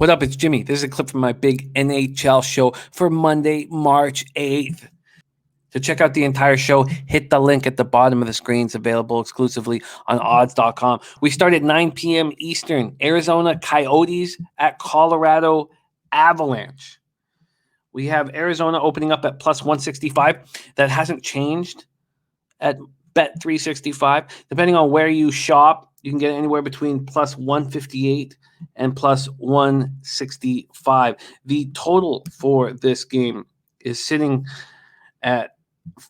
What up? It's Jimmy. This is a clip from my big NHL show for Monday, March 8th. To check out the entire show, hit the link at the bottom of the screen. It's available exclusively on odds.com. We start at 9 p.m. Eastern. Arizona Coyotes at Colorado Avalanche. We have Arizona opening up at plus 165. That hasn't changed at Bet365. Depending on where you shop, you can get anywhere between plus 158 and plus 165. The total for this game is sitting at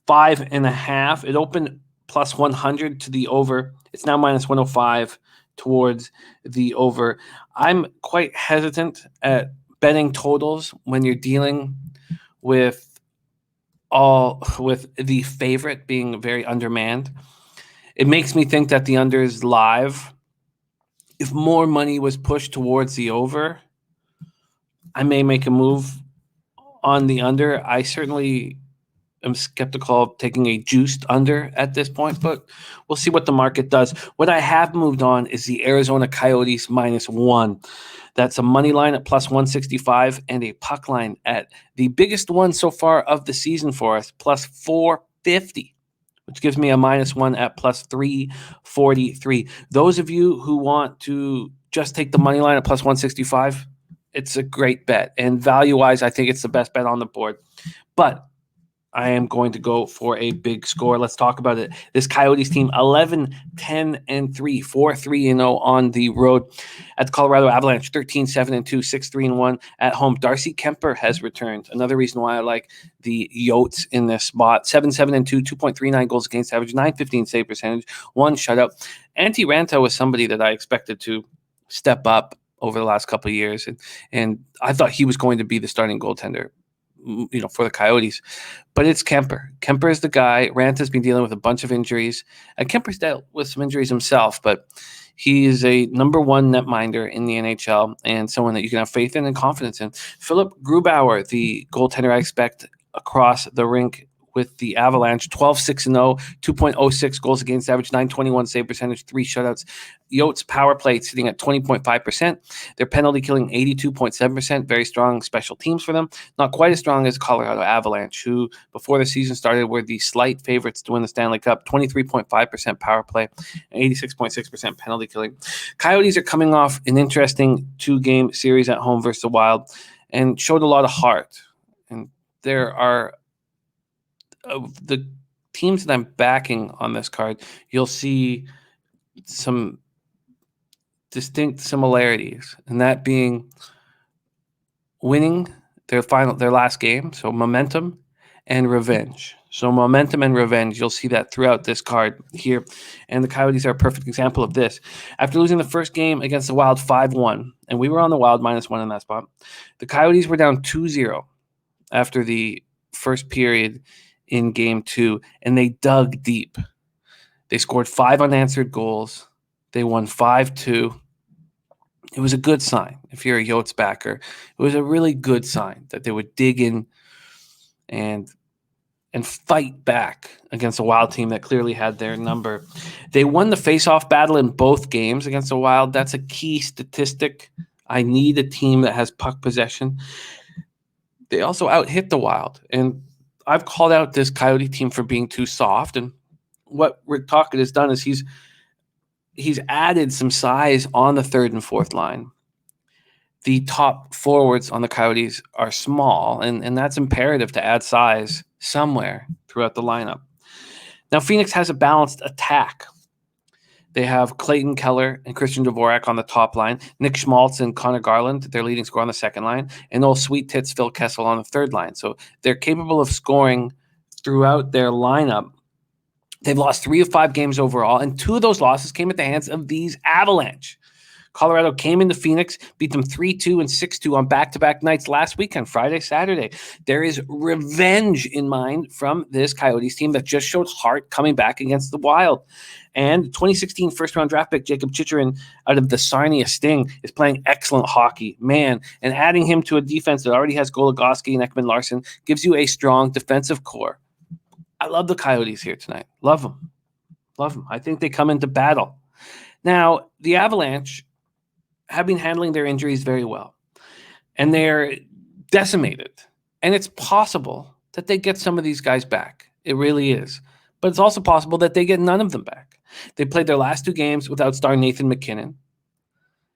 5.5. It opened plus 100 to the over. It's now minus 105 towards the over. I'm quite hesitant at betting totals when you're dealing with the favorite being very undermanned. It makes me think that the under is live. If more money was pushed towards the over, I may make a move on the under. I certainly am skeptical of taking a juiced under at this point, but we'll see what the market does. What I have moved on is the Arizona Coyotes -1. That's a money line at plus 165 and a puck line at the biggest one so far of the season for us, plus 450, which gives me a -1 at plus 343. Those of you who want to just take the money line at plus 165, it's a great bet. And value-wise, I think it's the best bet on the board. But I am going to go for a big score. Let's talk about it. This Coyotes team, 11-10-3, 4-3-0 on the road. At the Colorado Avalanche, 13-7-2, 6-3-1 at home. Darcy Kemper has returned. Another reason why I like the Yotes in this spot. 7-7-2, 2.39 goals against average, 9.15 save percentage, 1 shutout. Antti Ranta was somebody that I expected to step up over the last couple of years, and I thought he was going to be the starting goaltender, for the Coyotes, but it's Kemper. Kemper is the guy. Ranta's been dealing with a bunch of injuries, and Kemper's dealt with some injuries himself, but he is a number one netminder in the NHL and someone that you can have faith in and confidence in. Philip Grubauer, the goaltender I expect across the rink with the Avalanche, 12-6-0, 2.06 goals against average, 9.21 save percentage, 3 shutouts. Yotes power play sitting at 20.5%. Their penalty killing 82.7%. Very strong special teams for them. Not quite as strong as Colorado Avalanche, who before the season started were the slight favorites to win the Stanley Cup. 23.5% power play and 86.6% penalty killing. Coyotes are coming off an interesting 2-game series at home versus the Wild and showed a lot of heart. And there are of the teams that I'm backing on this card, you'll see some distinct similarities, and that being winning their last game, so momentum and revenge. So momentum and revenge, you'll see that throughout this card here, and the Coyotes are a perfect example of this. After losing the first game against the Wild 5-1, and we were on the Wild -1 in that spot, the Coyotes were down 2-0 after the first period in game 2, and they dug deep. They scored 5 unanswered goals. They won 5-2. It was a good sign if you're a Yotes backer. It was a really good sign that they would dig in and fight back against a Wild team that clearly had their number. They won the face-off battle in both games against the Wild. That's a key statistic. I need a team that has puck possession. They also out-hit the Wild, and I've called out this Coyote team for being too soft, and what Rick Tocchet has done is he's added some size on the third and fourth line. The top forwards on the Coyotes are small, and that's imperative to add size somewhere throughout the lineup. Now, Phoenix has a balanced attack. They have Clayton, Keller, and Christian Dvorak on the top line. Nick Schmaltz and Connor Garland, their leading scorer on the second line. And old sweet tits Phil Kessel on the third line. So they're capable of scoring throughout their lineup. They've lost 3 of 5 games overall, and 2 of those losses came at the hands of these Avalanche. Colorado came into Phoenix, beat them 3-2 and 6-2 on back-to-back nights last weekend, Friday, Saturday. There is revenge in mind from this Coyotes team that just showed heart coming back against the Wild. And 2016 first-round draft pick Jacob Chicherin out of the Sarnia Sting is playing excellent hockey, man. And adding him to a defense that already has Goligoski and Ekman-Larsson gives you a strong defensive core. I love the Coyotes here tonight. Love them. Love them. I think they come into battle. Now, the Avalanche have been handling their injuries very well. and they're decimated. And it's possible that they get some of these guys back. It really is. But it's also possible that they get none of them back. They played their last 2 games without star Nathan MacKinnon.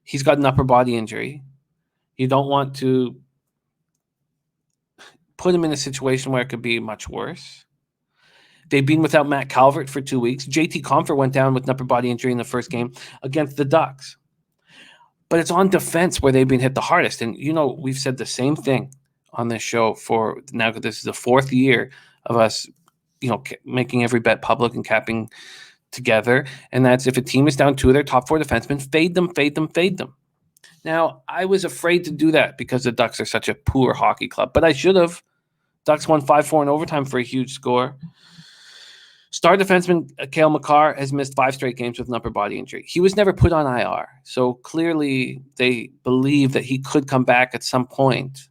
He's got an upper body injury. You don't want to put him in a situation where it could be much worse. They've been without Matt Calvert for 2 weeks. JT Compher went down with an upper body injury in the first game against the Ducks. But it's on defense where they've been hit the hardest. And, we've said the same thing on this show for now. This is the 4th year of us, making every bet public and capping together. And that's if a team is down 2 of their top 4 defensemen, fade them, fade them, fade them. Now, I was afraid to do that because the Ducks are such a poor hockey club, but I should have. Ducks won 5-4 in overtime for a huge score. Star defenseman Cale Makar has missed 5 straight games with an upper body injury. He was never put on IR, so clearly they believe that he could come back at some point.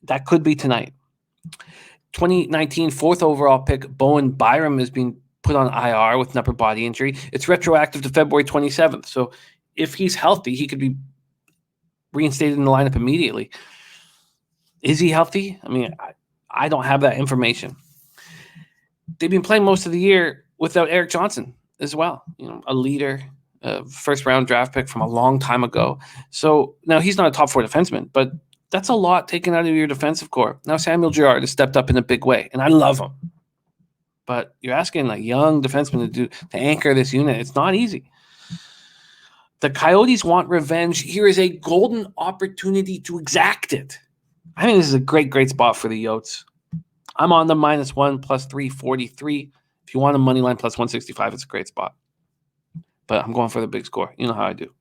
That could be tonight. 2019 4th overall pick Bowen Byram is being put on IR with an upper body injury. It's retroactive to February 27th, so if he's healthy, he could be reinstated in the lineup immediately. Is he healthy? I mean, I don't have that information. They've been playing most of the year without Eric Johnson as well. A leader, a first-round draft pick from a long time ago. So now he's not a top 4 defenseman, but that's a lot taken out of your defensive core. Now Samuel Girard has stepped up in a big way, and I love him. But you're asking a young defenseman to anchor this unit. It's not easy. The Coyotes want revenge. Here is a golden opportunity to exact it. I think this is a great, great spot for the Yotes. I'm on the -1 plus 343. If you want a money line plus 165, it's a great spot. But I'm going for the big score. You know how I do.